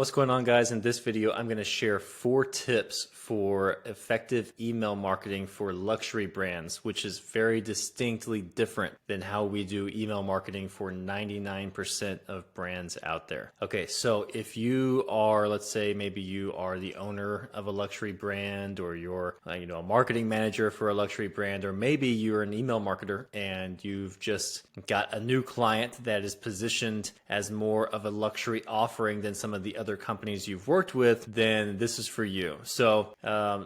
What's going on, guys? In this video, I'm going to share 4 tips for effective email marketing for luxury brands, which is very distinctly different than how we do email marketing for 99% of brands out there. Okay, so if you are, let's say maybe you are the owner of a luxury brand, or you're a marketing manager for a luxury brand, or maybe you're an email marketer and you've just got a new client that is positioned as more of a luxury offering than some of the other companies you've worked with, then this is for you. So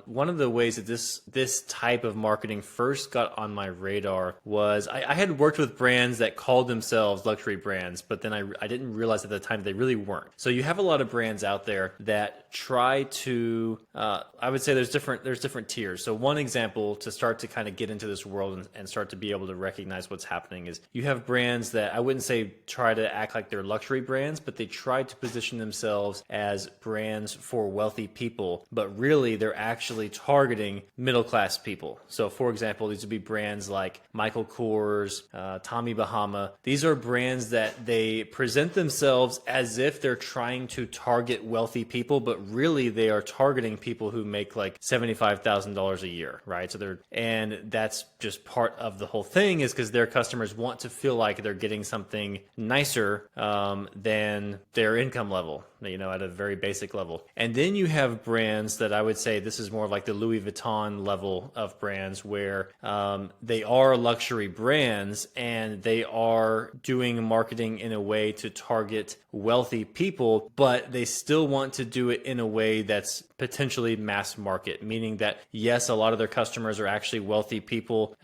one of the ways that this type of marketing first got on my radar was I had worked with brands that called themselves luxury brands, but then I didn't realize at the time they really weren't. So you have a lot of brands out there that try to, I would say there's different tiers. So one example to start to kind of get into this world and start to be able to recognize what's happening is you have brands that I wouldn't say try to act like they're luxury brands, but they try to position themselves as brands for wealthy people, but really they're actually targeting middle-class people. So for example, these would be brands like Michael Kors, Tommy Bahama. These are brands that they present themselves as if they're trying to target wealthy people, but really they are targeting people who make like $75,000 a year, right? And that's just part of the whole thing, is because their customers want to feel like they're getting something nicer than their income level, at a very basic level. And then you have brands that I would say this is more of like the Louis Vuitton level of brands, where they are luxury brands and they are doing marketing in a way to target wealthy people, but they still want to do it in a way that's potentially mass market, meaning that yes, a lot of their customers are actually wealthy people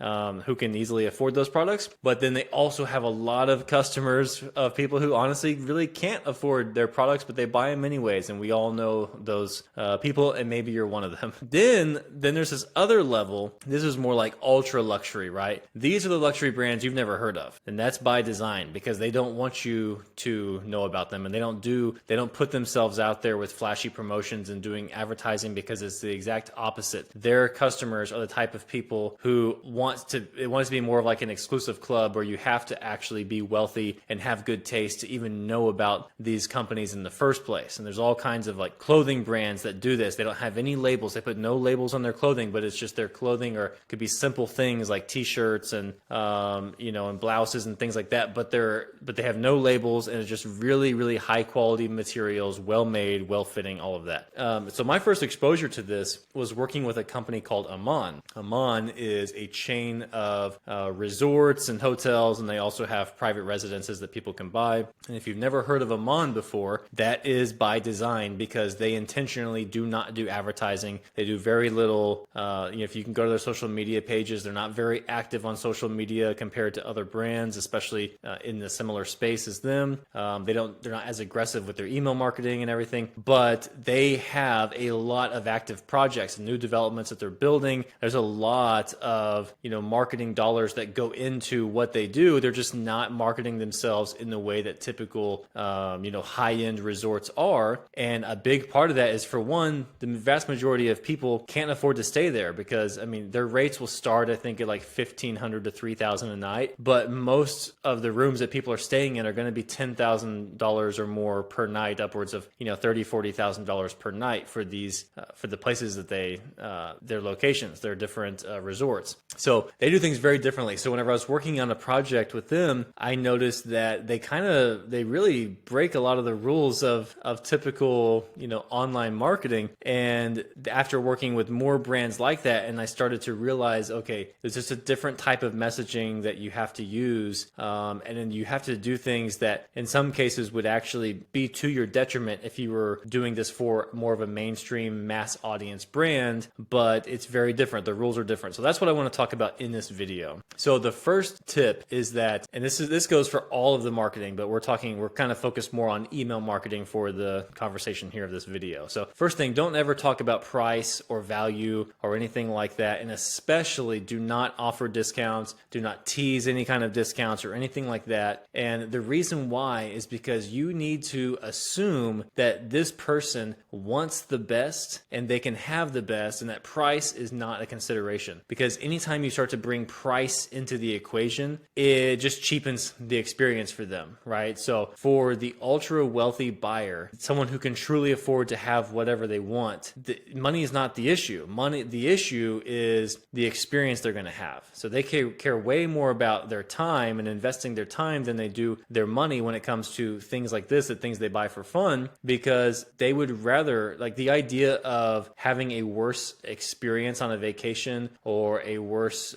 who can easily afford those products, but then they also have a lot of customers of people who honestly really can't afford their products, but they buy them anyways, and we all know those people, and maybe you're one of them. Then there's this other level. This is more like ultra luxury, right? These are the luxury brands you've never heard of, and that's by design, because they don't want you to know about them, and they don't put themselves out there with flashy promotions and doing advertising, because it's the exact opposite. Their customers are the type of people who want to be more of like an exclusive club where you have to actually be wealthy and have good taste to even know about these companies in the first place. And there's all kinds of like clothing brands that do this. They don't have any labels. They put no labels on their clothing, but it's just their clothing, or it could be simple things like t-shirts and and blouses and things like that, but they have no labels, and it's just really, really high quality materials, well made, well fitting, all of that. So my first exposure to this was working with a company called Aman. Aman is a chain of resorts and hotels, and they also have private residences that people can buy. And if you've never heard of Aman before, that is by design, because they intentionally do not do advertising. They do very little. If you can go to their social media pages, they're not very active on social media compared to other brands, especially in the similar space as them. They're not as aggressive with their email marketing and everything, but they have a lot of active projects and new developments that they're building. There's a lot of marketing dollars that go into what they do. They're just not marketing themselves in the way that typical high-end resorts are. And a big part of that is, for one, the vast majority of people can't afford to stay there, because their rates will start, I think, at like $1,500 to $3,000 a night, but most of the rooms that people are staying in are going to be $10,000 or more per night, upwards of $30,000-$40,000 per night for these for the places that their locations, their different resorts. So they do things very differently. So whenever I was working on a project with them, I noticed that they really break a lot of the rules of typical online marketing. And after working with more brands like that, and I started to realize, okay, there's just a different type of messaging that you have to use, and then you have to do things that in some cases would actually be to your detriment if you were doing this for more of a mainstream mass audience brand, but it's very different. The rules are different. So that's what I want to talk about in this video. So the first tip is that, and this goes for all of the marketing, but we're kind of focused more on email marketing for the conversation here of this video. So first thing, don't ever talk about price or value or anything like that, and especially do not offer discounts, do not tease any kind of discounts or anything like that. And the reason why is because you need to assume that this person wants the best and they can have the best, and that price is not a consideration. Because anytime you start to bring price into the equation, it just cheapens the experience for them, right? So for the ultra wealthy buyer, buyer, someone who can truly afford to have whatever they want, money is not the issue. The issue is the experience they're going to have. So they care way more about their time and investing their time than they do their money when it comes to things like this, the things they buy for fun, because they would rather, like, the idea of having a worse experience on a vacation or a worse,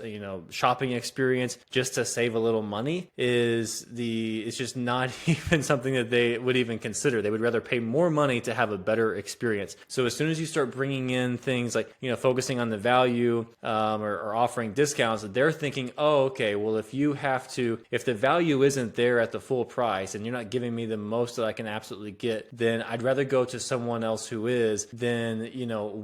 shopping experience just to save a little money it's just not even something that they would even consider. They would rather pay more money to have a better experience. So as soon as you start bringing in things like, focusing on the value, or offering discounts, they're thinking, oh, okay, well, if the value isn't there at the full price and you're not giving me the most that I can absolutely get, then I'd rather go to someone else who is than,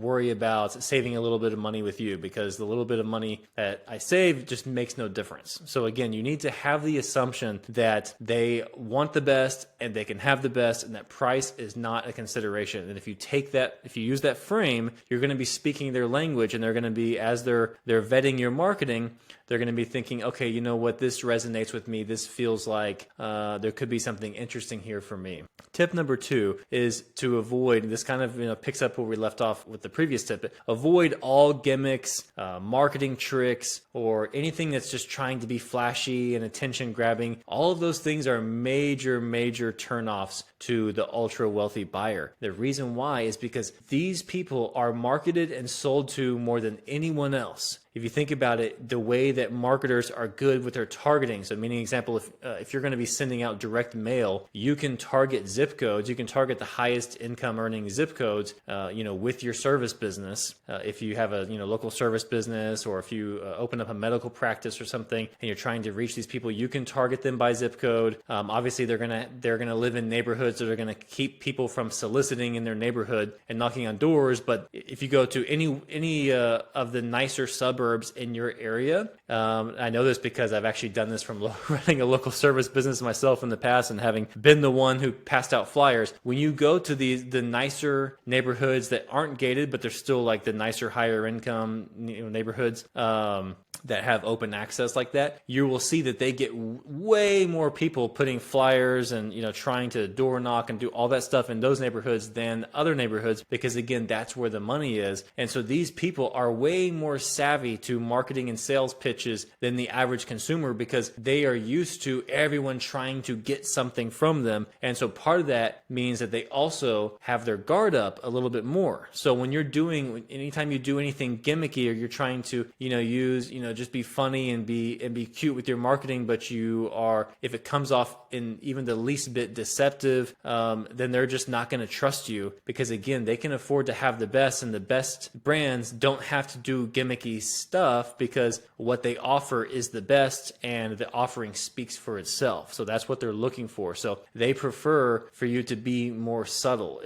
worry about saving a little bit of money with you, because the little bit of money that I save just makes no difference. So again, you need to have the assumption that they want the best and they can have the best, and that price is not a consideration. And if you use that frame, you're going to be speaking their language, and they're going to be, as they're vetting your marketing, they're going to be thinking, okay, you know what, this resonates with me. This feels like there could be something interesting here for me. Tip number 2 is to avoid, this kind of picks up where we left off with the previous tip, avoid all gimmicks, marketing tricks, or anything that's just trying to be flashy and attention grabbing. All of those things are major turnoffs to the ultra wealthy buyer. The reason why is because these people are marketed and sold to more than anyone else. If you think about it, the way that marketers are good with their targeting, so meaning example, if you're going to be sending out direct mail, you can target zip codes, you can target the highest income earning zip codes, with your service business. If you have a local service business, or if you open up a medical practice or something and you're trying to reach these people, you can target them by zip code. Obviously, they're gonna live in neighborhoods that are going to keep people from soliciting in their neighborhood and knocking on doors. But if you go to any of the nicer suburbs in your area, I know this because I've actually done this from running a local service business myself in the past and having been the one who passed out flyers. When you go to the nicer neighborhoods that aren't gated, but they're still like the nicer, higher income neighborhoods that have open access like that, you will see that they get way more people putting flyers and trying to door knock and do all that stuff in those neighborhoods than other neighborhoods, because again, that's where the money is. And so these people are way more savvy to marketing and sales pitches than the average consumer, because they are used to everyone trying to get something from them. And so part of that means that they also have their guard up a little bit more. So when anytime you do anything gimmicky, or you're trying to use just be funny and be cute with your marketing, but if it comes off in even the least bit deceptive, then they're just not going to trust you, because again, they can afford to have the best, and the best brands don't have to do gimmicky stuff because what they offer is the best and the offering speaks for itself. So that's what they're looking for. So they prefer for you to be more subtle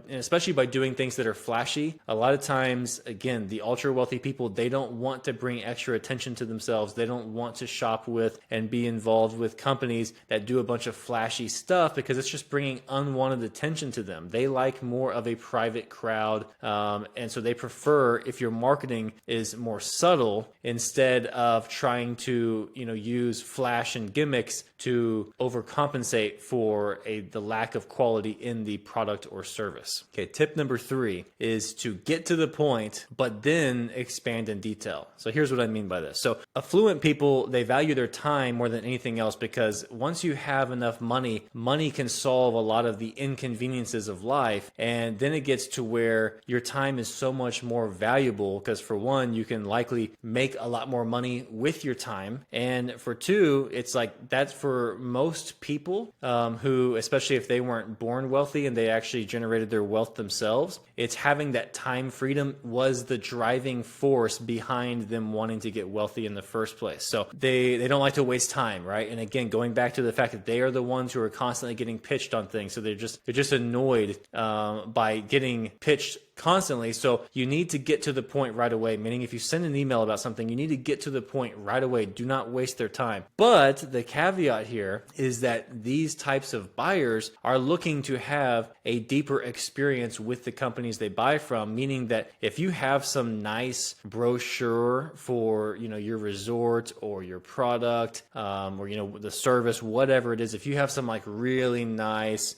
especially by doing things that are flashy. A lot of times, again, the ultra wealthy people, they don't want to bring extra attention to themselves. They don't want to shop with and be involved with companies that do a bunch of flashy stuff, because it's just bringing unwanted attention to them. They like more of a private crowd. And so they prefer if your marketing is more subtle, instead of trying to use flash and gimmicks to overcompensate for the lack of quality in the product or service. Okay, tip number 3 is to get to the point, but then expand in detail. So here's what I mean by this. So affluent people, they value their time more than anything else, because once you have enough money can solve a lot of the inconveniences of life. And then it gets to where your time is so much more valuable, because for one, you can likely make a lot more money with your time. And for two, it's like that's for most people who, especially if they weren't born wealthy and they actually generated their wealth themselves, it's having that time freedom was the driving force behind them wanting to get wealthy in the first place. So they don't like to waste time, right? And again, going back to the fact that they are the ones who are constantly getting pitched on things. So they're just annoyed by getting pitched constantly. So you need to get to the point right away, meaning if you send an email about something, you need to get to the point right away. Do not waste their time. But the caveat here is that these types of buyers are looking to have a deeper experience with the companies they buy from, meaning that if you have some nice brochure for, your resort or your product, or, the service, whatever it is, if you have some like really nice,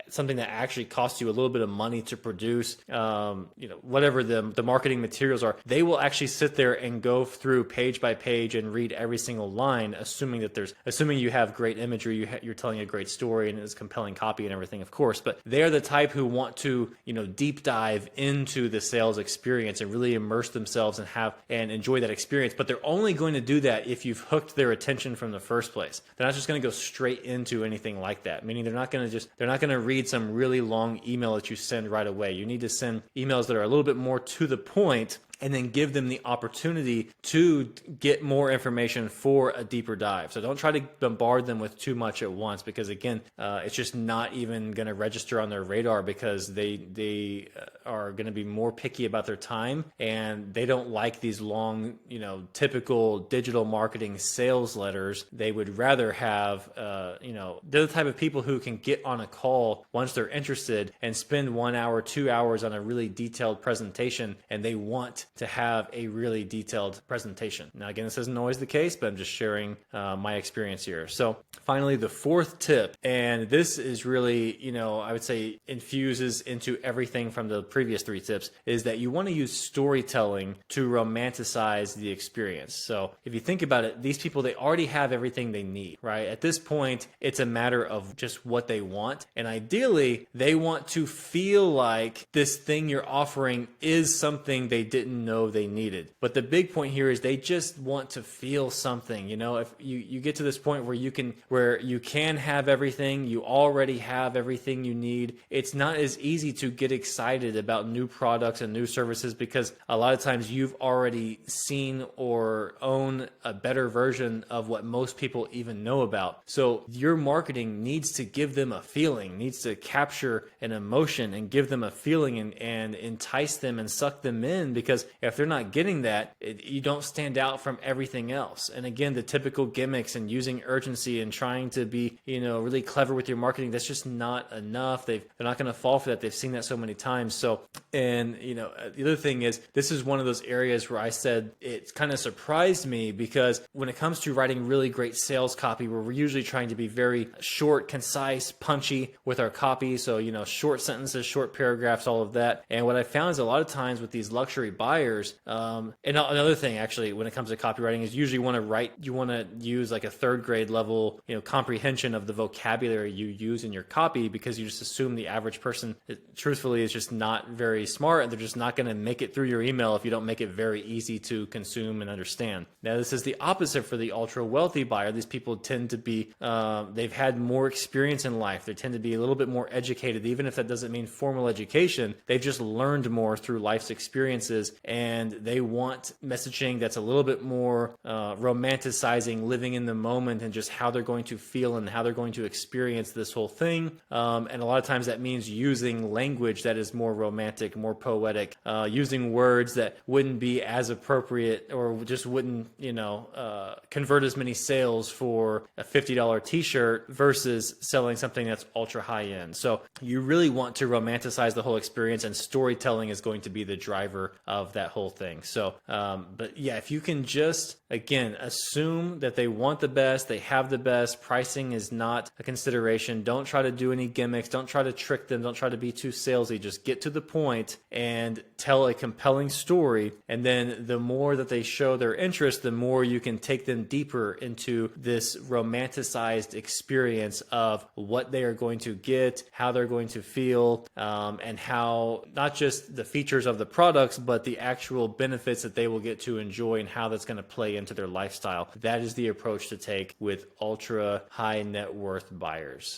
something that actually costs you a little bit of money to produce, whatever the marketing materials are, they will actually sit there and go through page by page and read every single line, assuming you have great imagery, you're telling a great story and it's compelling copy and everything, of course. But they're the type who want to, deep dive into the sales experience and really immerse themselves and enjoy that experience. But they're only going to do that if you've hooked their attention from the first place. They're not just going to go straight into anything like that. Meaning they're not going to read some really long email that you send right away. You need to send emails that are a little bit more to the point, and then give them the opportunity to get more information for a deeper dive. So don't try to bombard them with too much at once, because again, it's just not even going to register on their radar, because they are going to be more picky about their time, and they don't like these long, typical digital marketing sales letters. They would rather have, they're the type of people who can get on a call once they're interested and spend 1 hour, 2 hours on a really detailed presentation, and they want to have a really detailed presentation. Now, again, this isn't always the case, but I'm just sharing my experience here. So finally, the fourth tip, and this is really, I would say infuses into everything from the previous three tips, is that you want to use storytelling to romanticize the experience. So if you think about it, these people, they already have everything they need, right? At this point, it's a matter of just what they want. And ideally, they want to feel like this thing you're offering is something they didn't know they needed. But the big point here is they just want to feel something. If you get to this point where you can have everything, you already have everything you need, it's not as easy to get excited about new products and new services, because a lot of times you've already seen or own a better version of what most people even know about. So your marketing needs to give them a feeling, needs to capture an emotion and give them a feeling and entice them and suck them in, because if they're not getting that, you don't stand out from everything else. And again, the typical gimmicks and using urgency and trying to be, really clever with your marketing, that's just not enough. They're not going to fall for that. They've seen that so many times. So, and the other thing is, this is one of those areas where I said it kind of surprised me, because when it comes to writing really great sales copy, where we're usually trying to be very short, concise, punchy with our copy. So, short sentences, short paragraphs, all of that. And what I found is a lot of times with these luxury buyers, and another thing actually when it comes to copywriting is usually you want to use like a third grade level comprehension of the vocabulary you use in your copy, because you just assume the average person truthfully is just not very smart, and they're just not going to make it through your email if you don't make it very easy to consume and understand. Now this is the opposite for the ultra wealthy buyer. These people tend to be they've had more experience in life. They tend to be a little bit more educated, even if that doesn't mean formal education. They've just learned more through life's experiences, and they want messaging that's a little bit more romanticizing living in the moment and just how they're going to feel and how they're going to experience this whole thing. And a lot of times that means using language that is more romantic, more poetic, using words that wouldn't be as appropriate or just wouldn't, convert as many sales for a $50 t-shirt versus selling something that's ultra high end. So you really want to romanticize the whole experience, and storytelling is going to be the driver of that whole thing. So, but yeah, if you can just, again, assume that they want the best, they have the best, pricing is not a consideration. Don't try to do any gimmicks. Don't try to trick them. Don't try to be too salesy. Just get to the point and tell a compelling story. And then the more that they show their interest, the more you can take them deeper into this romanticized experience of what they are going to get, how they're going to feel, and how not just the features of the products, but the actual benefits that they will get to enjoy and how that's going to play into their lifestyle. That is the approach to take with ultra high net worth buyers.